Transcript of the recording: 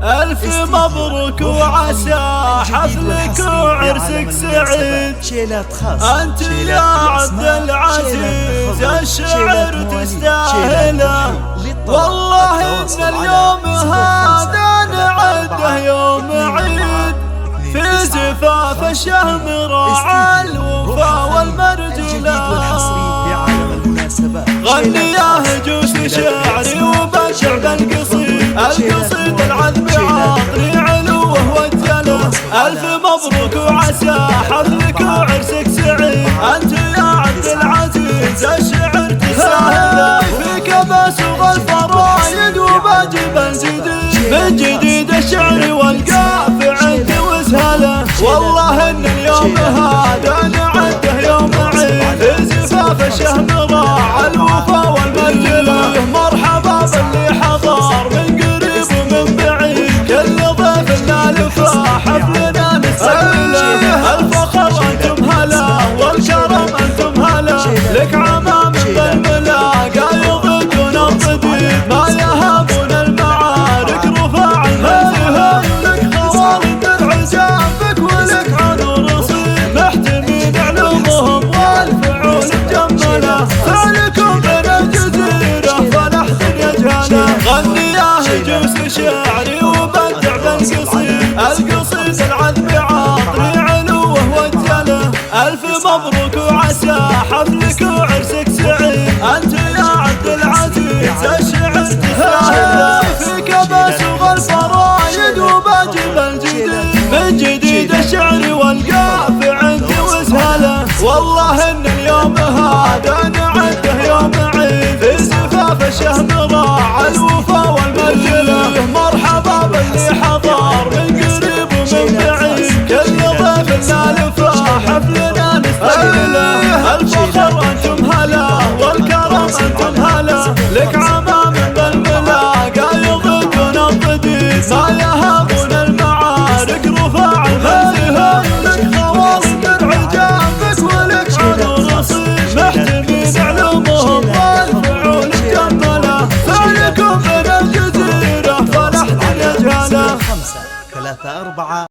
ألف مبروك وعسى حفلك وعرسك سعيد. أنت يا عبد العزيز الشعر تستاهله، والله إن اليوم هذا نعده يوم عيد. في زفاف الشهم راعى الوفا والمرجلة، غني يا هجوس شعري وبشع بالقصيد. القصيد العذب عاطري علوه وجله، ألف مبروك وعسى حفلك وعرسك سعيد. أنت يا عبد العزيز الشعر تستاهله، فيك بسوغ الفرايد وبجيب الجديد. من جديد الشعر والقافع عند وسهله، والله ان اليوم هذا نعده يوم عيد. في زفاف الشهم راعى الوفا والمرجله، مرحبا باللي حضر من قريب ومن بعيد. كل ضيف لنا لفا حفلنا نستقبله، الفخر انتم هلا والكرم انتم هلا. لك عمام بالملا قايض دون الضديد، ما يهابون المعارك رفاع المنزله. لك خوالد العزام بك ولك عنو رصيد، محتمين علومهم والفعول مجمله. فعلكم بين الجزيره فلحظ يجهله، غني يا هجوس شعري وبدع بالقصيد. القصيد العذب عاطري علوه وجله، ألف مبروك وعسى حفلك وعرسك سعيد. أنت يا عبد العزيز الشعر تستاهله، فيك بسوغ الفرايد وبجيب الجديد. من جديد الشعر والقافع عند وسهله، والله ان اليوم هذا نعده يوم عيد. في زفاف الشهم راعى الوفا والمرجله، مرحبا باللي حضر من قريب ومن بعيد. كل ضيف لنا لفا حفلنا نستقبله، الفخر انتم هلا والكرم انتم هلا. لك عمام بالملا قايض دون الضديد، ما يهابون المعارك رفاع المنزله. لك خوالد العجام بك ولك عنو رصيد، محتمين علومهم والفعول مجمله. فعلكم بين الجزيره فلحظ يجهله. 5 3 4